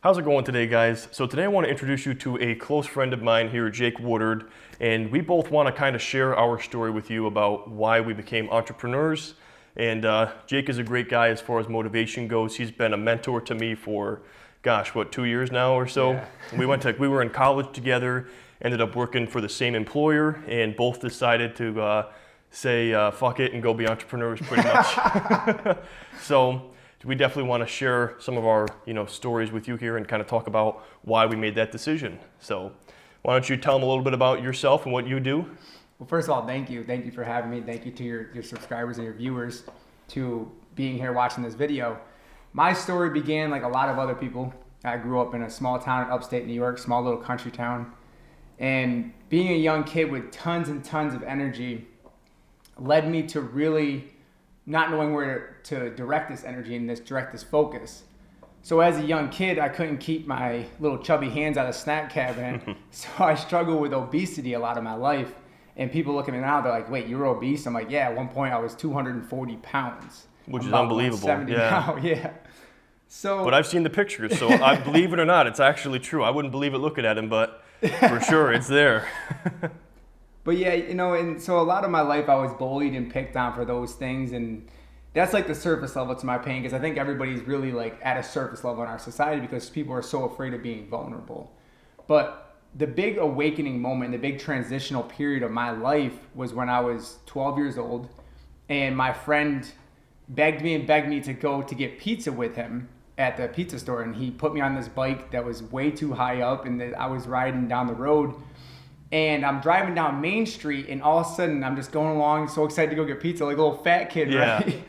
How's it going today, guys? So today I want to introduce you to a close friend of mine here, Jake Woodard, and we both want to kind of share our story with you about why we became entrepreneurs. And Jake is a great guy as far as motivation goes. He's been a mentor to me for, 2 years now or so. Yeah. We were in college together, ended up working for the same employer, and both decided to say fuck it and go be entrepreneurs pretty much. So we definitely want to share some of our stories with you here and kind of talk about why we made that decision. So why don't you tell them a little bit about yourself and what you do? Well, first of all, thank you. Thank you for having me. Thank you to your subscribers and your viewers to being here watching this video. My story began like a lot of other people. I grew up in a small town in upstate New York, small little country town. And being a young kid with tons and tons of energy led me to really not knowing where to direct this energy and direct this focus. So as a young kid, I couldn't keep my little chubby hands out of the snack cabinet. So I struggled with obesity a lot of my life. And people look at me now, they're like, wait, you're obese? I'm like, yeah, at one point I was 240 pounds. Which is unbelievable. Yeah. Now. Yeah. So, but I've seen the pictures, so I believe it or not, it's actually true. I wouldn't believe it looking at him, but for sure it's there. But yeah, and so a lot of my life I was bullied and picked on for those things, and that's like the surface level to my pain, because I think everybody's really like at a surface level in our society because people are so afraid of being vulnerable. But the big awakening moment, the big transitional period of my life was when I was 12 years old, and my friend begged me to go to get pizza with him at the pizza store, and he put me on this bike that was way too high up, and I was riding down the road. And I'm driving down Main Street, and all of a sudden, I'm just going along, so excited to go get pizza, like a little fat kid, yeah. Right?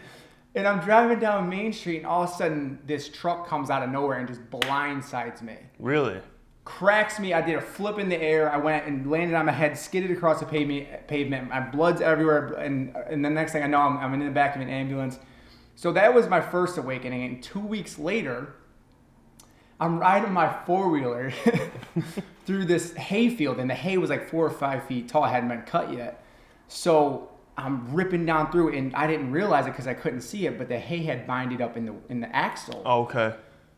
And I'm driving down Main Street, and all of a sudden, this truck comes out of nowhere and just blindsides me. Really? Cracks me. I did a flip in the air. I went and landed on my head, skidded across the pavement. My blood's everywhere, and the next thing I know, I'm in the back of an ambulance. So that was my first awakening, and 2 weeks later, I'm riding my four-wheeler through this hayfield, and the hay was like 4 or 5 feet tall. It hadn't been cut yet. So I'm ripping down through it, and I didn't realize it because I couldn't see it, but the hay had binded up in the axle. Oh, okay.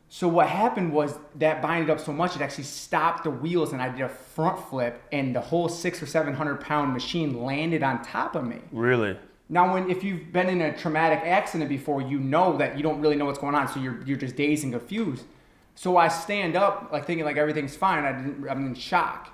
So what happened was that binded up so much, it actually stopped the wheels, and I did a front flip, and the whole 600 or 700 pound machine landed on top of me. Really? Now, if you've been in a traumatic accident before, you know that you don't really know what's going on, so you're just dazed and confused. So I stand up, like thinking like everything's fine. I'm in shock.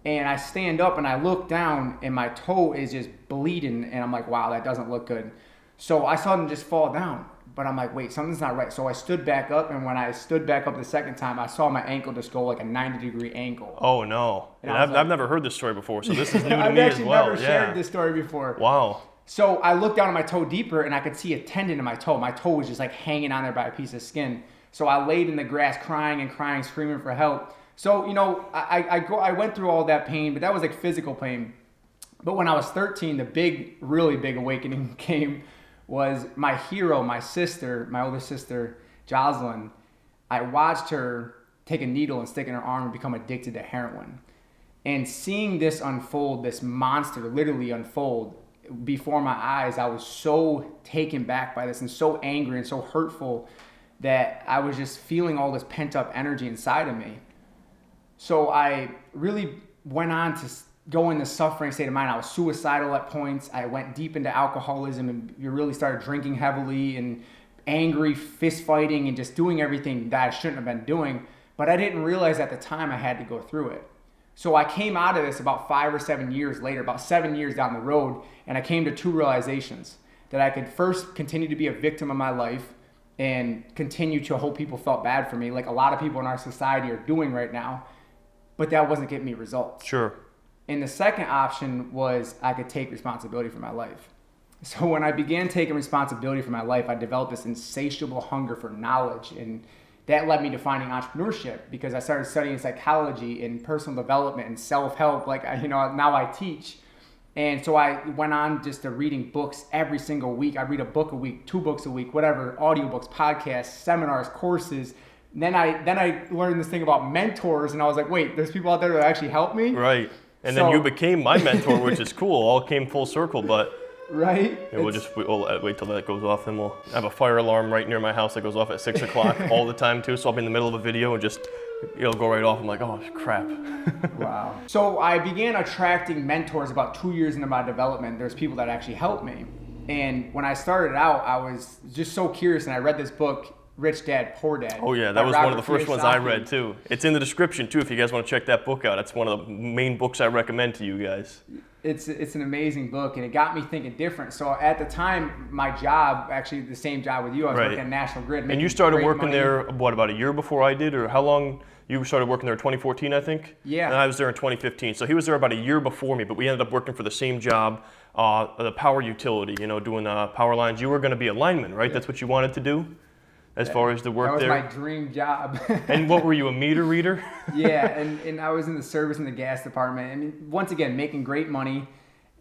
And I stand up and I look down and my toe is just bleeding. And I'm like, wow, that doesn't look good. So I saw him just fall down. But I'm like, wait, something's not right. So I stood back up. And when I stood back up the second time, I saw my ankle just go like a 90-degree angle. Oh, no. And I've never heard this story before. So this is new to me as well. I've actually never shared this story before. Wow. So I looked down at my toe deeper and I could see a tendon in my toe. My toe was just like hanging on there by a piece of skin. So I laid in the grass crying, screaming for help. So, I went through all that pain, but that was like physical pain. But when I was 13, the really big awakening came was my hero, my older sister, Jocelyn. I watched her take a needle and stick in her arm and become addicted to heroin. And seeing this unfold, this monster literally unfold before my eyes, I was so taken back by this and so angry and so hurtful that I was just feeling all this pent-up energy inside of me. So I really went on to go in the suffering state of mind. I was suicidal at points. I went deep into alcoholism and really started drinking heavily and angry, fist fighting, and just doing everything that I shouldn't have been doing. But I didn't realize at the time I had to go through it. So I came out of this about 5 or 7 years later, about 7 years down the road, and I came to 2 realizations. That I could first continue to be a victim of my life and continue to hope people felt bad for me, like a lot of people in our society are doing right now, but that wasn't getting me results. Sure. And the second option was I could take responsibility for my life. So when I began taking responsibility for my life, I developed this insatiable hunger for knowledge, and that led me to finding entrepreneurship because I started studying psychology and personal development and self-help. Like, now I teach. And so I went on just to reading books every single week. I read a book a week, 2 books a week, whatever, audiobooks, podcasts, seminars, courses. And then I learned this thing about mentors, and I was like, wait, there's people out there that actually help me? Right. And then you became my mentor, which is cool. All came full circle, but Right? Yeah, we'll wait till that goes off, then we'll have a fire alarm right near my house that goes off at 6 o'clock all the time too. So I'll be in the middle of a video and just it'll go right off. I'm like, oh crap. Wow. So I began attracting mentors about 2 years into my development. There's people that actually helped me. And when I started out, I was just so curious, and I read this book, Rich Dad, Poor Dad. Oh yeah, that was one of the first ones I read too. It's in the description too if you guys want to check that book out. It's one of the main books I recommend to you guys. It's an amazing book, and it got me thinking different. So at the time, my job, actually the same job with you, I was working at National Grid. And you started working there, what, about a year before I did? Or how long? You started working there in 2014, I think? Yeah. And I was there in 2015. So he was there about a year before me, but we ended up working for the same job, the power utility, doing power lines. You were going to be a lineman, right? Yeah. That's what you wanted to do as far as the work there? That was my dream job. And what were you, a meter reader? Yeah, and I was in the service and the gas department. I mean, once again, making great money,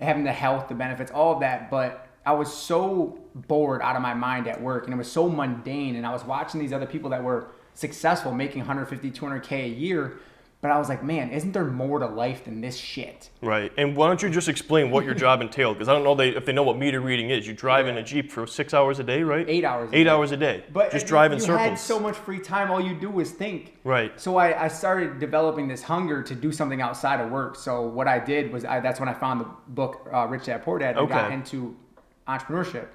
having the health, the benefits, all of that, but I was so bored out of my mind at work, and it was so mundane, and I was watching these other people that were successful, making 150, 200K a year, but I was like, man, isn't there more to life than this shit? Right, and why don't you just explain what your job entailed? Because I don't know if they know what meter reading is. You drive in a Jeep for 6 hours a day, right? 8 hours a day. 8 hours a day, but just drive in circles. You had so much free time, all you do is think. Right. So I started developing this hunger to do something outside of work. So what I did was, that's when I found the book, Rich Dad, Poor Dad, and got into entrepreneurship.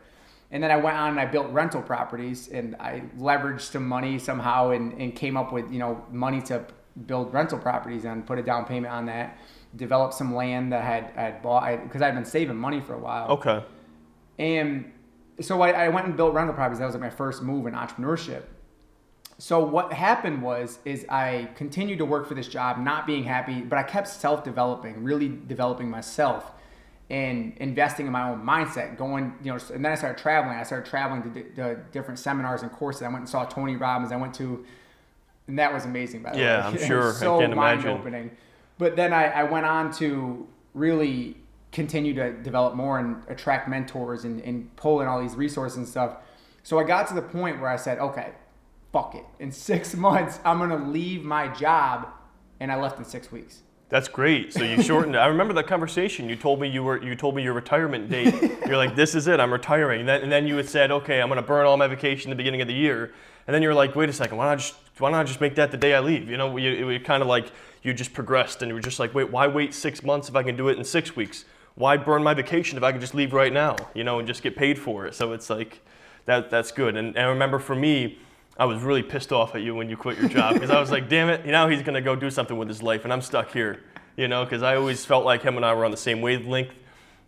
And then I went on and I built rental properties, and I leveraged some money somehow and came up with, money to build rental properties and put a down payment on that, developed some land that I had bought because I'd been saving money for a while. Okay. And so I went and built rental properties. That was like my first move in entrepreneurship. So what happened is I continued to work for this job, not being happy, but I kept self-developing, really developing myself and investing in my own mindset, going, and then I started traveling. I started traveling to different seminars and courses. I went and saw Tony Robbins. And that was amazing, by the way. Yeah, I'm sure. So I can imagine. mind-opening. But then I went on to really continue to develop more and attract mentors and pull in all these resources and stuff. So I got to the point where I said, okay, fuck it. In 6 months, I'm going to leave my job. And I left in 6 weeks. That's great. So you shortened it. I remember that conversation. You told me your retirement date. You're like, this is it. I'm retiring. And then you had said, okay, I'm going to burn all my vacation at the beginning of the year. And then you're like, wait a second. Why not just make that the day I leave? It kind of like you just progressed, and you were just like, wait, why wait 6 months if I can do it in 6 weeks? Why burn my vacation if I can just leave right now? And just get paid for it. So it's like that's good. And I remember for me, I was really pissed off at you when you quit your job because I was like, damn it, now he's going to go do something with his life and I'm stuck here, because I always felt like him and I were on the same wavelength.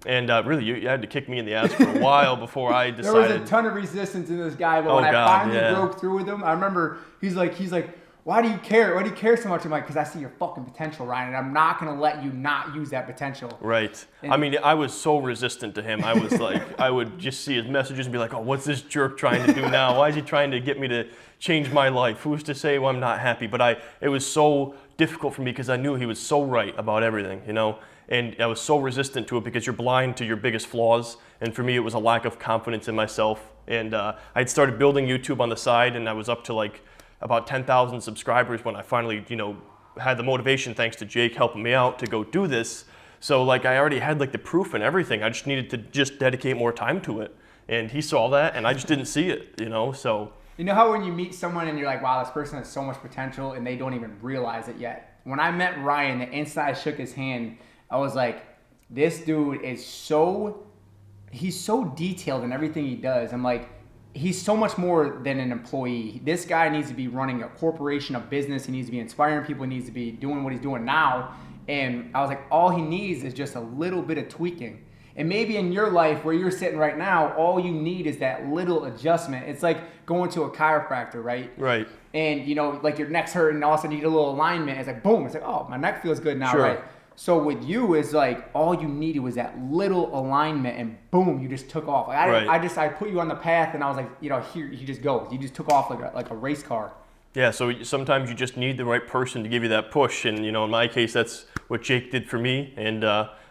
And really, you had to kick me in the ass for a while before I decided. There was a ton of resistance in this guy, but when I finally broke through with him, I remember he's like, why do you care? Why do you care so much? I'm like, because I see your fucking potential, Ryan, and I'm not going to let you not use that potential. Right. I mean, I was so resistant to him. I was like, I would just see his messages and be like, oh, what's this jerk trying to do now? Why is he trying to get me to change my life? Who's to say I'm not happy? But it was so difficult for me because I knew he was so right about everything, and I was so resistant to it because you're blind to your biggest flaws. And for me, it was a lack of confidence in myself. And I'd started building YouTube on the side, and I was up to like about 10,000 subscribers when I finally, had the motivation, thanks to Jake helping me out, to go do this. So like I already had like the proof and everything. I just needed to just dedicate more time to it. And he saw that, and I just didn't see it, so. You know how when you meet someone and you're like, wow, this person has so much potential, and they don't even realize it yet. When I met Ryan, the instant I shook his hand, I was like, this dude is he's so detailed in everything he does. I'm like, he's so much more than an employee. This guy needs to be running a corporation, a business. He needs to be inspiring people. He needs to be doing what he's doing now. And I was like, all he needs is just a little bit of tweaking. And maybe in your life where you're sitting right now, all you need is that little adjustment. It's like going to a chiropractor, right? Right. And like your neck's hurting, and all of a sudden you get a little alignment. It's like, boom. It's like, oh, my neck feels good now, right? So with you, it's like all you needed was that little alignment, and boom, you just took off. Like I put you on the path, and I was like, here you just go. You just took off like a race car. Yeah. So sometimes you just need the right person to give you that push, and in my case, that's what Jake did for me. And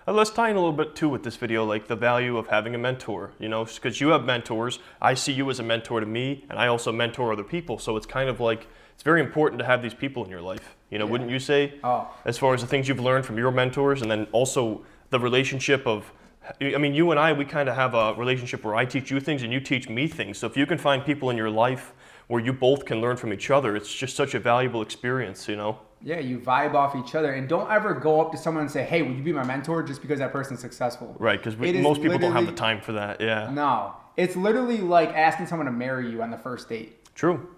let's tie in a little bit too with this video, like the value of having a mentor. Because you have mentors. I see you as a mentor to me, and I also mentor other people. So it's kind of like it's very important to have these people in your life. Wouldn't you say? Oh. As far as the things you've learned from your mentors, and then also the relationship of I mean, you and I, we kind of have a relationship where I teach you things and you teach me things. So if you can find people in your life where you both can learn from each other, it's just such a valuable experience, you know? Yeah, you vibe off each other, and don't ever go up to someone and say, "Hey, would you be my mentor?" just because that person's successful. Right, because most people don't have the time for that. Yeah. No, it's literally like asking someone to marry you on the first date. True.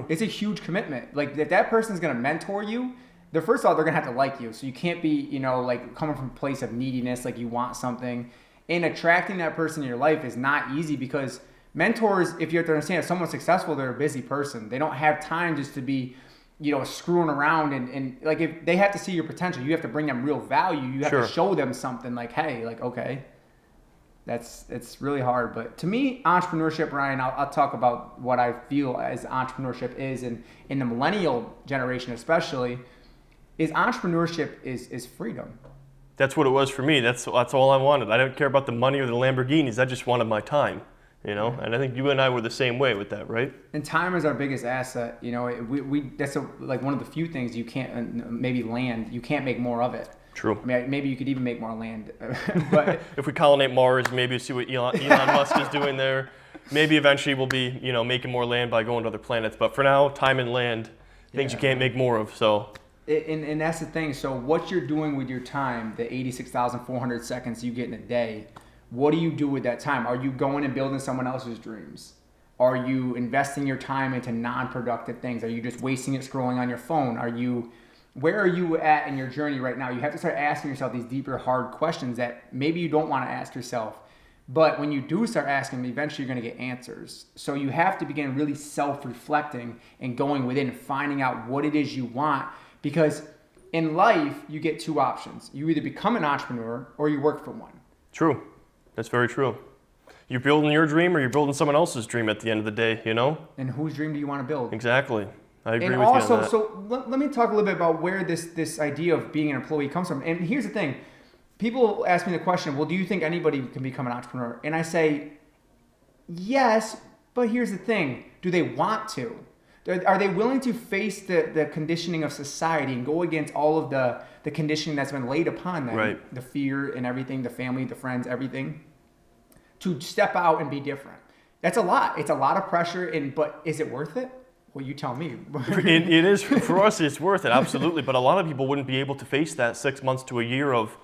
It's a huge commitment. Like if that person's gonna mentor you, first of all, they're gonna have to like you. So you can't be, like coming from a place of neediness, like you want something. And attracting that person in your life is not easy because mentors, if you have to understand, if someone's successful, they're a busy person. They don't have time just to be, screwing around and like if they have to see your potential, you have to bring them real value. You have to show them something like, hey, like, okay, it's really hard. But to me, entrepreneurship, Ryan, I'll talk about what I feel as entrepreneurship is in the millennial generation, especially, is entrepreneurship is freedom. That's what it was for me. That's all I wanted. I didn't care about the money or the Lamborghinis. I just wanted my time. And I think you and I were the same way with that, right? And time is our biggest asset. That's like one of the few things you can't, maybe land, you can't make more of it. True. I mean, maybe you could even make more land. But if we colonate Mars, maybe see what Elon Musk is doing there. Maybe eventually we'll be, making more land by going to other planets. But for now, time and land, things you can't make more of. So. And that's the thing. So what you're doing with your time, the 86,400 seconds you get in a day, what do you do with that time? Are you going and building someone else's dreams? Are you investing your time into non-productive things? Are you just wasting it scrolling on your phone? Where are you at in your journey right now? You have to start asking yourself these deeper, hard questions that maybe you don't want to ask yourself. But when you do start asking them, eventually you're going to get answers. So you have to begin really self-reflecting and going within and finding out what it is you want. Because in life, you get two options. You either become an entrepreneur or you work for one. True. That's very true. You're building your dream or you're building someone else's dream at the end of the day, And whose dream do you want to build? Exactly. I agree with you also, on that. so let me talk a little bit about where this idea of being an employee comes from. And here's the thing. People ask me the question, well, do you think anybody can become an entrepreneur? And I say, yes, but here's the thing. Do they want to? Are they willing to face the conditioning of society and go against all of the conditioning that's been laid upon them? Right. The fear and everything, the family, the friends, everything. To step out and be different. That's a lot. It's a lot of pressure, but is it worth it? Well, you tell me. It is. For us, it's worth it, absolutely. But a lot of people wouldn't be able to face that 6 months to a year of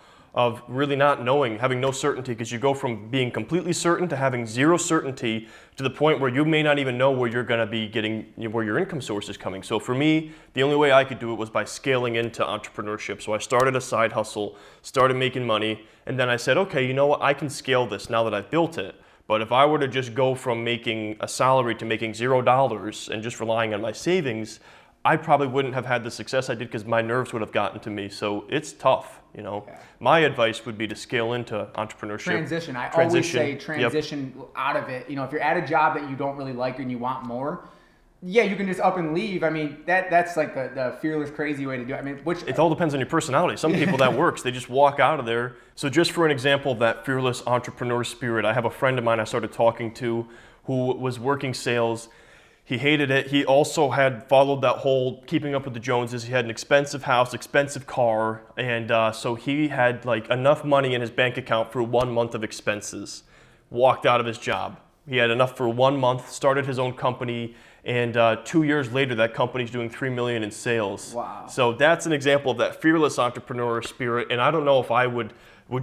really not knowing, having no certainty, because you go from being completely certain to having zero certainty to the point where you may not even know where you're going to be getting, where your income source is coming. So for me, the only way I could do it was by scaling into entrepreneurship. So I started a side hustle, started making money, and then I said, okay, you know what, I can scale this now that I've built it. But if I were to just go from making a salary to making $0 and just relying on my savings, I probably wouldn't have had the success I did because my nerves would have gotten to me. So it's tough, Yeah. My advice would be to scale into entrepreneurship. Transition. I always say transition out of it. If you're at a job that you don't really like and you want more, you can just up and leave. I mean, that's like the fearless, crazy way to do it. I mean, it all depends on your personality. Some people that works, they just walk out of there. So just for an example of that fearless entrepreneur spirit, I have a friend of mine I started talking to who was working sales. He hated it. He also had followed that whole keeping up with the Joneses. He had an expensive house, expensive car, and so he had like enough money in his bank account for 1 month of expenses. Walked out of his job. He had enough for 1 month, started his own company, and 2 years later, that company's doing $3 million in sales. Wow. So that's an example of that fearless entrepreneur spirit, and I don't know if I would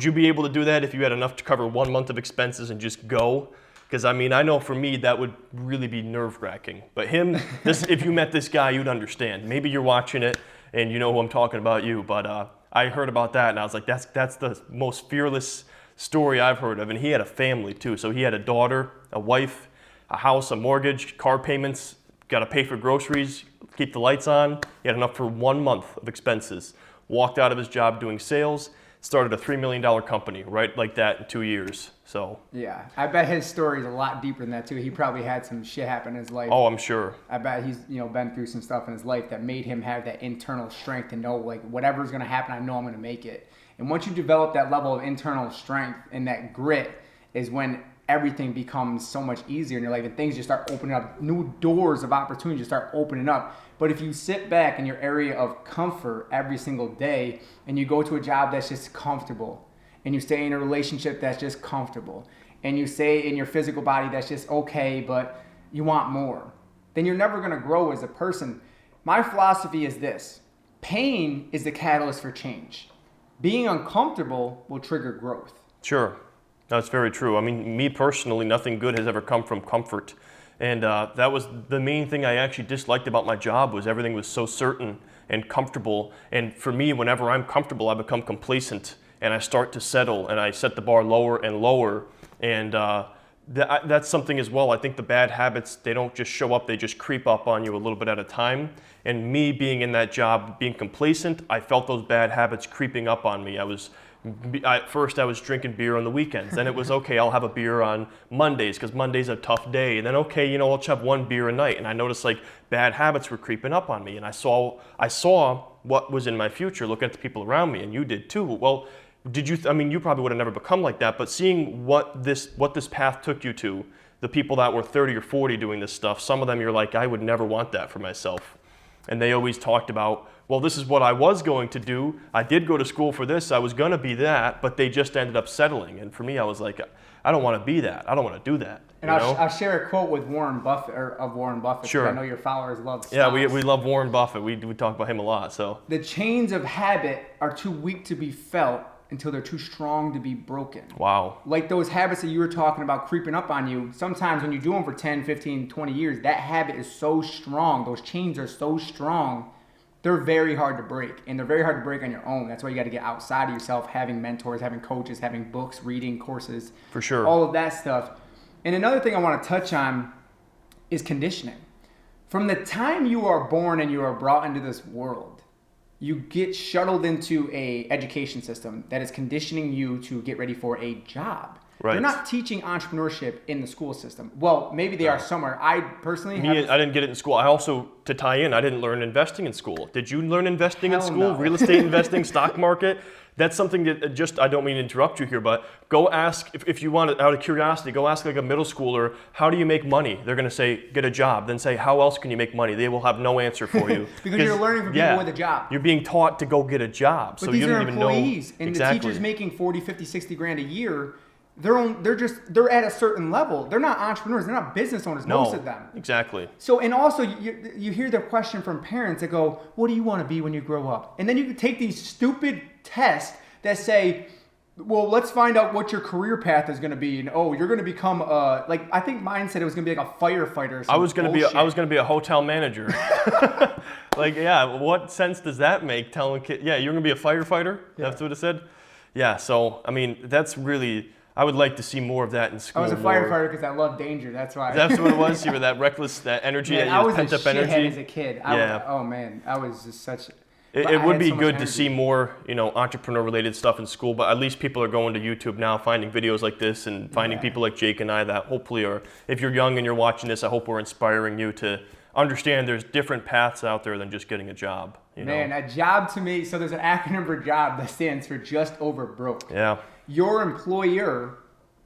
you be able to do that if you had enough to cover 1 month of expenses and just go? Because I mean, I know for me that would really be nerve-wracking. But if you met this guy, you'd understand. Maybe you're watching it and you know who I'm talking about, but I heard about that and I was like, that's the most fearless story I've heard of. And he had a family too. So he had a daughter, a wife, a house, a mortgage, car payments, got to pay for groceries, keep the lights on. He had enough for 1 month of expenses. Walked out of his job doing sales, started a $3 million company, right like that in 2 years. So yeah, I bet his story is a lot deeper than that too. He probably had some shit happen in his life. Oh, I'm sure. I bet he's been through some stuff in his life that made him have that internal strength to know like whatever's gonna happen, I know I'm gonna make it. And once you develop that level of internal strength and that grit, is when everything becomes so much easier in your life and things just start opening up. New doors of opportunity just start opening up. But if you sit back in your area of comfort every single day and you go to a job that's just comfortable and you stay in a relationship that's just comfortable, and you stay in your physical body that's just okay, but you want more, then you're never going to grow as a person. My philosophy is this: pain is the catalyst for change. Being uncomfortable will trigger growth. Sure. That's very true. I mean, me personally, nothing good has ever come from comfort. And that was the main thing I actually disliked about my job, was everything was so certain and comfortable. And for me, whenever I'm comfortable, I become complacent and I start to settle and I set the bar lower and lower. And that's something as well. I think the bad habits, they don't just show up, they just creep up on you a little bit at a time. And me being in that job, being complacent, I felt those bad habits creeping up on me. At first I was drinking beer on the weekends. Then it was, okay, I'll have a beer on Mondays because Monday's a tough day. And then, okay, I'll just have one beer a night. And I noticed like bad habits were creeping up on me. And I saw what was in my future, looking at the people around me, and you did too. Well, you probably would have never become like that, but seeing what this path took you to, the people that were 30 or 40 doing this stuff, some of them you're like, I would never want that for myself. And they always talked about, well, this is what I was going to do. I did go to school for this. I was going to be that, but they just ended up settling. And for me, I was like, I don't want to be that. I don't want to do that. And I'll share a quote with Warren Buffett, of Warren Buffett. Sure. I know your followers love stocks. Yeah, we love Warren Buffett. We talk about him a lot. So the chains of habit are too weak to be felt until they're too strong to be broken. Wow. Like those habits that you were talking about creeping up on you, sometimes when you do them for 10, 15, 20 years, that habit is so strong, those chains are so strong, they're very hard to break. And they're very hard to break on your own. That's why you got to get outside of yourself, having mentors, having coaches, having books, reading courses. For sure. All of that stuff. And another thing I want to touch on is conditioning. From the time you are born and you are brought into this world, you get shuttled into a education system that is conditioning you to get ready for a job. Right. They're not teaching entrepreneurship in the school system. Well, maybe they are somewhere. I personally I didn't get it in school. I also, to tie in, I didn't learn investing in school. Did you learn investing in Hell school? no. Real estate investing, stock market? That's something that I don't mean to interrupt you here, but go ask, if you want, out of curiosity, go ask like a middle schooler, how do you make money? They're going to say, get a job. Then say, how else can you make money? They will have no answer for you. because you're learning from people with a job. You're being taught to go get a job. But so these you don't are even know. employees, and exactly. the teachers making 40, 50, 60 grand a year, they're at a certain level. They're not entrepreneurs. They're not business owners, most of them. Exactly. So, and also you hear the question from parents that go, what do you want to be when you grow up? And then you can take these stupid tests that say, well, let's find out what your career path is going to be. And you're going to become I think mine said it was going to be like a firefighter or something. I was going to be a hotel manager. What sense does that make, telling kids, you're going to be a firefighter? Yeah. That's what it said? Yeah, so, I mean, that's really, I would like to see more of that in school. I was a firefighter because I love danger. That's why. That's what it was? You were that reckless, that energy, Man, that you was pent a up energy? shithead as a kid. I was just such... It would be good to see more, entrepreneur-related stuff in school, but at least people are going to YouTube now, finding videos like this and finding people like Jake and I that hopefully are, if you're young and you're watching this, I hope we're inspiring you to understand there's different paths out there than just getting a job. Man, a job to me, so there's an acronym for job that stands for just over broke. Yeah. Your employer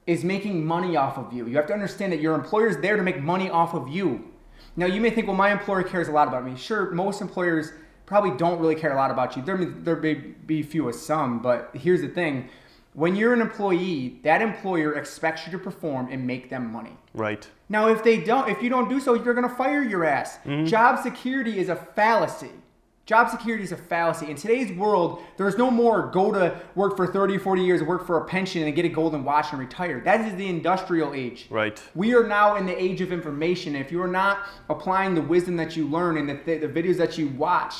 is making money off of you. You have to understand that your employer is there to make money off of you. Now, you may think, well, my employer cares a lot about me. Sure, most employers probably don't really care a lot about you. There may be few of some, but here's the thing. When you're an employee, that employer expects you to perform and make them money. Right. Now, if you don't do so, you're going to fire your ass. Mm-hmm. Job security is a fallacy. Job security is a fallacy. In today's world, there's no more go to work for 30, 40 years, work for a pension and get a golden watch and retire. That is the industrial age. Right. We are now in the age of information. If you're not applying the wisdom that you learn and the videos that you watch,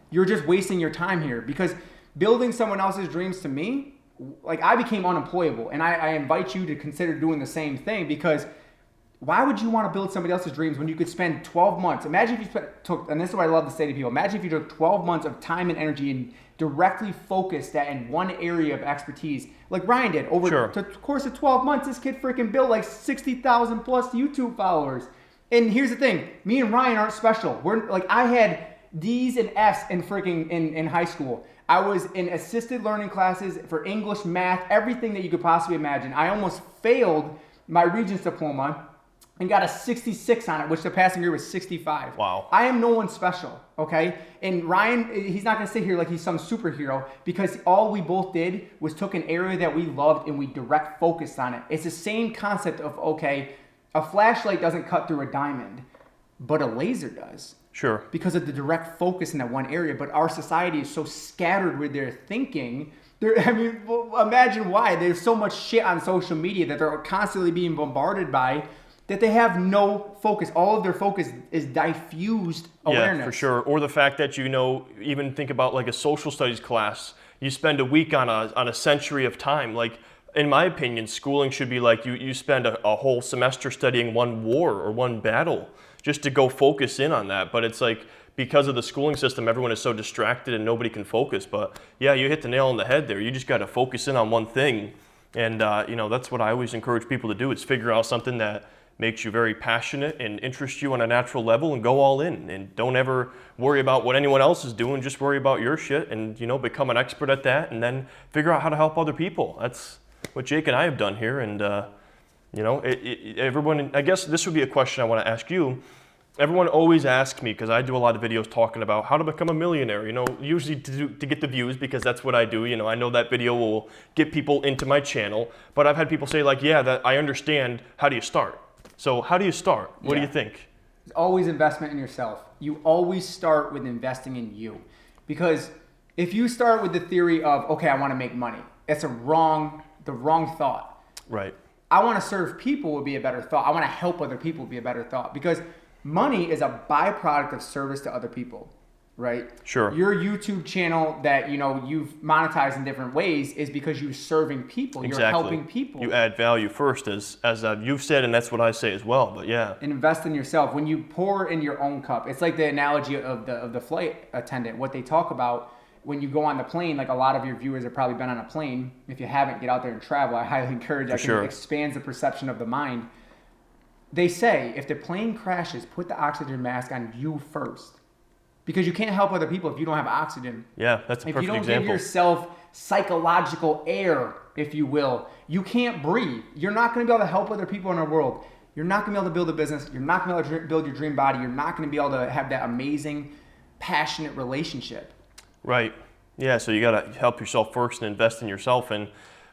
you're just wasting your time here. Because building someone else's dreams, to me, I became unemployable. And I invite you to consider doing the same thing, because why would you want to build somebody else's dreams when you could spend 12 months? Imagine if you took, and this is what I love to say to people, imagine if you took 12 months of time and energy and directly focused that in one area of expertise, like Ryan did. Over the course of 12 months, this kid freaking built like 60,000 plus YouTube followers. And here's the thing, me and Ryan aren't special. I had D's and F's in high school. I was in assisted learning classes for English, math, everything that you could possibly imagine. I almost failed my Regents diploma and got a 66 on it, which the passing grade was 65. Wow. I am no one special, okay? And Ryan, he's not gonna sit here like he's some superhero, because all we both did was took an area that we loved and we direct focused on it. It's the same concept of, okay, a flashlight doesn't cut through a diamond, but a laser does. Sure. Because of the direct focus in that one area. But our society is so scattered with their thinking. Imagine why. There's so much shit on social media that they're constantly being bombarded by, that they have no focus. All of their focus is diffused awareness. Yeah, for sure. Or the fact that, even think about like a social studies class, you spend a week on a century of time. Like, in my opinion, schooling should be like you spend a whole semester studying one war or one battle just to go focus in on that. But it's like, because of the schooling system, everyone is so distracted and nobody can focus. But yeah, you hit the nail on the head there. You just got to focus in on one thing. And, that's what I always encourage people to do, is figure out something that makes you very passionate and interests you on a natural level, and go all in. And don't ever worry about what anyone else is doing. Just worry about your shit and, become an expert at that, and then figure out how to help other people. That's what Jake and I have done here. And, everyone, I guess this would be a question I want to ask you. Everyone always asks me, because I do a lot of videos talking about how to become a millionaire, usually to get the views, because that's what I do. I know that video will get people into my channel, but I've had people say like, yeah, that I understand. How do you start? So how do you start? What do you think? It's always investment in yourself. You always start with investing in you. Because if you start with the theory of, okay, I want to make money, it's the wrong thought. Right. I want to serve people would be a better thought. I want to help other people would be a better thought. Because money is a byproduct of service to other people, right? Sure. Your YouTube channel that you've monetized in different ways is because you're serving people. Exactly. You're helping people. You add value first, as you've said, and that's what I say as well. But yeah. And invest in yourself. When you pour in your own cup, it's like the analogy of the flight attendant. What they talk about when you go on the plane, like a lot of your viewers have probably been on a plane. If you haven't, get out there and travel. I highly encourage. I think it expands the perception of the mind. They say, if the plane crashes, put the oxygen mask on you first. Because you can't help other people if you don't have oxygen. Yeah, that's a perfect example. If you don't give yourself psychological air, if you will, you can't breathe. You're not going to be able to help other people in our world. You're not going to be able to build a business. You're not going to be able to build your dream body. You're not going to be able to have that amazing, passionate relationship. Right. Yeah, so you got to help yourself first and invest in yourself. And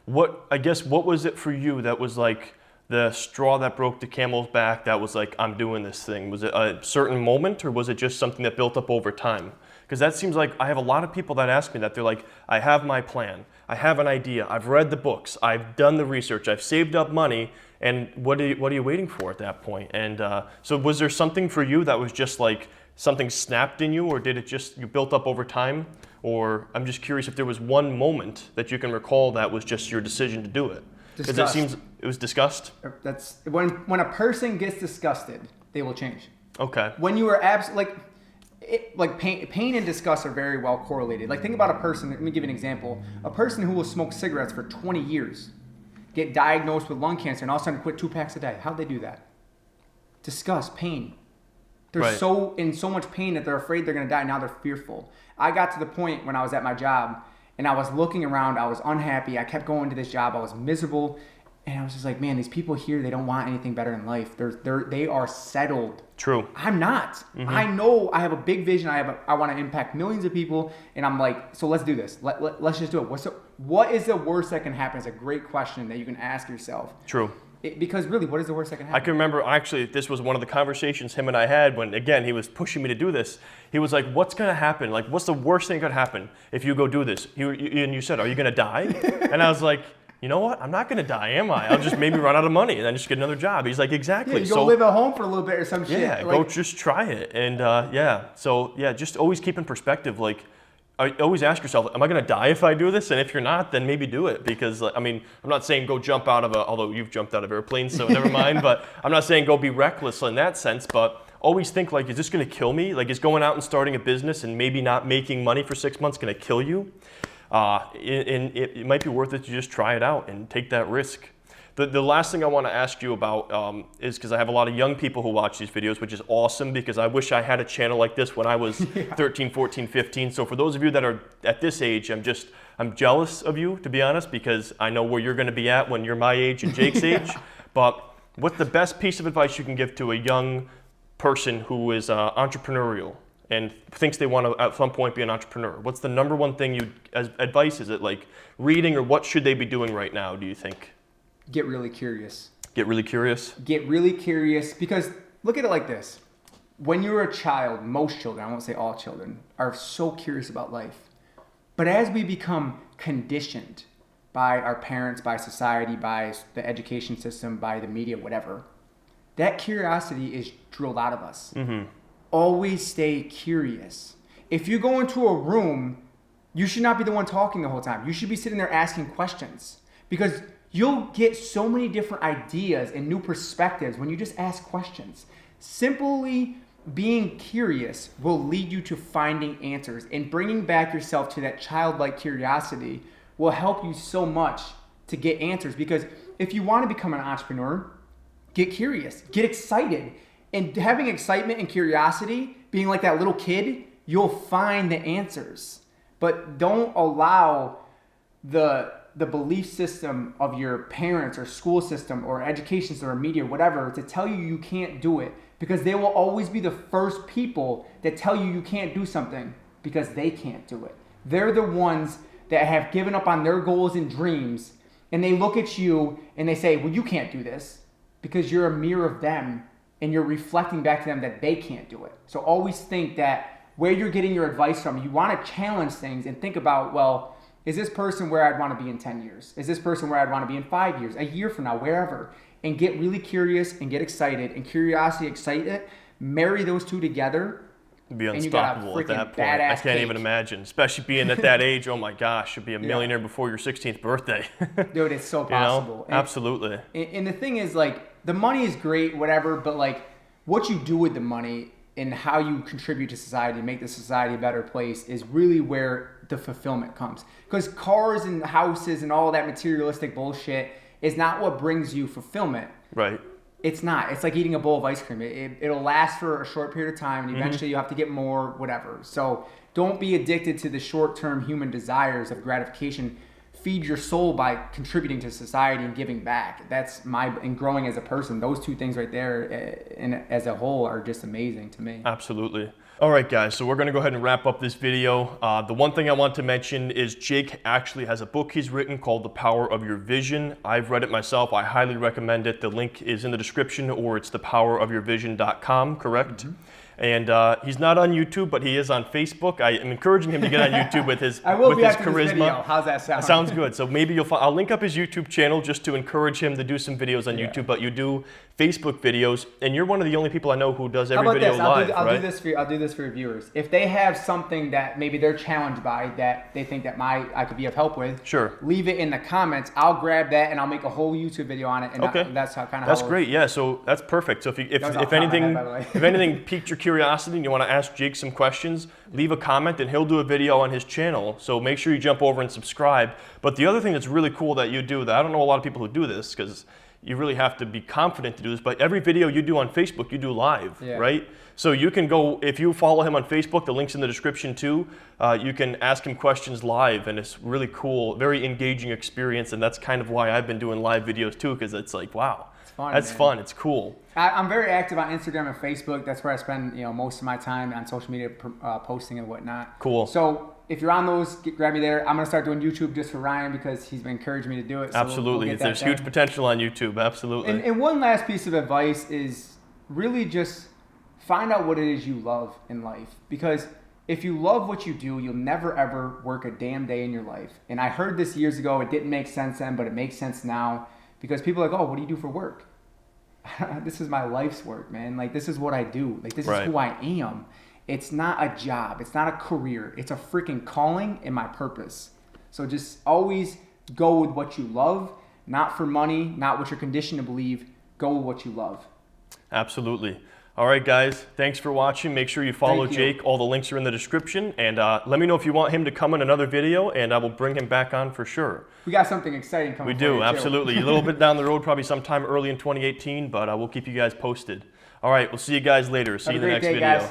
what was it for you that was like the straw that broke the camel's back, that was like, I'm doing this thing? Was it a certain moment, or was it just something that built up over time? Because that seems like, I have a lot of people that ask me that. They're like, I have my plan, I have an idea, I've read the books, I've done the research, I've saved up money, and what are you waiting for at that point? And so was there something for you that was just like, something snapped in you, or did it just, you built up over time? Or I'm just curious if there was one moment that you can recall that was just your decision to do it. Because it seems it was disgust. That's when a person gets disgusted, they will change. Okay. When you are pain and disgust are very well correlated. Like, think about a person. Let me give you an example. A person who will smoke cigarettes for 20 years, get diagnosed with lung cancer, and all of a sudden quit 2 packs a day. How'd they do that? Disgust, pain. They're so in so much pain that they're afraid they're going to die. Now they're fearful. I got to the point when I was at my job and I was looking around. I was unhappy. I kept going to this job. I was miserable. And I was just like, man, these people here, they don't want anything better in life. They are settled. True. I'm not. Mm-hmm. I know I have a big vision. I want to impact millions of people. And I'm like, so let's do this. Let's just do it. What is the worst that can happen? It's a great question that you can ask yourself. True. Because really, what is the worst that can happen? I can remember, actually, this was one of the conversations him and I had when, again, he was pushing me to do this. He was like, what's going to happen? Like, what's the worst thing that could happen if you go do this? And you said, are you going to die? And I was like, you know what? I'm not going to die, am I? I'll just maybe run out of money and then just get another job. He's like, exactly. Yeah, you go live at home for a little bit or some shit. Yeah, go just try it. And just always keep in perspective, like, always ask yourself, am I going to die if I do this? And if you're not, then maybe do it. Because, I mean, I'm not saying go jump out of although you've jumped out of airplanes, so never mind. But I'm not saying go be reckless in that sense. But always think, like, is this going to kill me? Like, is going out and starting a business and maybe not making money for 6 months going to kill you? And it might be worth it to just try it out and take that risk. The last thing I want to ask you about is, because I have a lot of young people who watch these videos, which is awesome, because I wish I had a channel like this when I was 13, 14, 15. So for those of you that are at this age, I'm jealous of you, to be honest, because I know where you're going to be at when you're my age and Jake's age. But What's the best piece of advice you can give to a young person who is entrepreneurial and thinks they want to at some point be an entrepreneur? What's the number one thing as advice? Is it like reading, or what should they be doing right now, do you think? Get really curious. Get really curious? Get really curious, because look at it like this. When you're a child, most children, I won't say all children, are so curious about life. But as we become conditioned by our parents, by society, by the education system, by the media, whatever, that curiosity is drilled out of us. Mm-hmm. Always stay curious. If you go into a room, you should not be the one talking the whole time. You should be sitting there asking questions, because you'll get so many different ideas and new perspectives when you just ask questions. Simply being curious will lead you to finding answers, and bringing back yourself to that childlike curiosity will help you so much to get answers. Because if you want to become an entrepreneur, get curious, get excited. And having excitement and curiosity, being like that little kid, you'll find the answers. But don't allow the belief system of your parents or school system or education system or media, whatever, to tell you can't do it. Because they will always be the first people that tell you can't do something because they can't do it. They're the ones that have given up on their goals and dreams, and they look at you and they say, well, you can't do this, because you're a mirror of them and you're reflecting back to them that they can't do it. So always think that where you're getting your advice from, you want to challenge things and think about, well, is this person where I'd want to be in 10 years? Is this person where I'd want to be in 5 years, a year from now, wherever? And get really curious and get excited. And curiosity, excitement, marry those two together. Be unstoppable at that point. I can't even imagine, especially being at that age. Oh my gosh, you'd be a millionaire before your 16th birthday. Dude, it's so possible. You know? Absolutely. And the thing is, like, the money is great, whatever, but like what you do with the money and how you contribute to society, make the society a better place, is really where the fulfillment comes. Because cars and houses and all that materialistic bullshit is not what brings you fulfillment. Right. It's not. It's like eating a bowl of ice cream. It'll last for a short period of time, and eventually you have to get more, whatever. So don't be addicted to the short-term human desires of gratification. Feed your soul by contributing to society and giving back. And growing as a person. Those two things right there, and as a whole, are just amazing to me. Absolutely. All right, guys, so we're going to go ahead and wrap up this video. The one thing I want to mention is Jake actually has a book he's written called The Power of Your Vision. I've read it myself. I highly recommend it. The link is in the description, or it's thepowerofyourvision.com, correct? Mm-hmm. And he's not on YouTube, but he is on Facebook. I am encouraging him to get on YouTube with his I will with be his after charisma. This video. How's that sound? Sounds good. So maybe I'll link up his YouTube channel just to encourage him to do some videos on YouTube. But you do Facebook videos, and you're one of the only people I know who does every video live. I'll do this for your viewers. If they have something that maybe they're challenged by, that they think that I could be of help with, sure, leave it in the comments. I'll grab that and I'll make a whole YouTube video on it. And okay, that's how kind of. That's great. Yeah. So that's perfect. So if anything piqued your curiosity and you want to ask Jake some questions, leave a comment and he'll do a video on his channel. So make sure you jump over and subscribe. But the other thing that's really cool that you do, that I don't know a lot of people who do this, because you really have to be confident to do this, but every video you do on Facebook, you do live, right? So you can go, if you follow him on Facebook, the link's in the description too, you can ask him questions live, and it's really cool, very engaging experience, and that's kind of why I've been doing live videos too, because it's like, wow, that's fun, it's cool. I'm very active on Instagram and Facebook. That's where I spend most of my time on social media posting and whatnot. Cool. So if you're on those, grab me there. I'm going to start doing YouTube just for Ryan because he's been encouraging me to do it. So absolutely. There's huge potential on YouTube. Absolutely. And one last piece of advice is really just find out what it is you love in life. Because if you love what you do, you'll never, ever work a damn day in your life. And I heard this years ago. It didn't make sense then, but it makes sense now. Because people are like, oh, what do you do for work? This is my life's work, man. Like, this is what I do. Like, this is who I am. It's not a job. It's not a career. It's a freaking calling and my purpose. So just always go with what you love, not for money, not what you're conditioned to believe. Go with what you love. Absolutely. All right, guys, thanks for watching. Make sure you follow Jake. All the links are in the description. And let me know if you want him to come in another video, and I will bring him back on for sure. We got something exciting coming. We do, absolutely. A little bit down the road, probably sometime early in 2018, but we'll keep you guys posted. All right, we'll see you guys later. See you in the next video. Guys.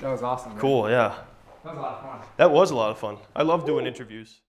That was awesome. Man. Cool, yeah. That was a lot of fun. That was a lot of fun. I love doing interviews.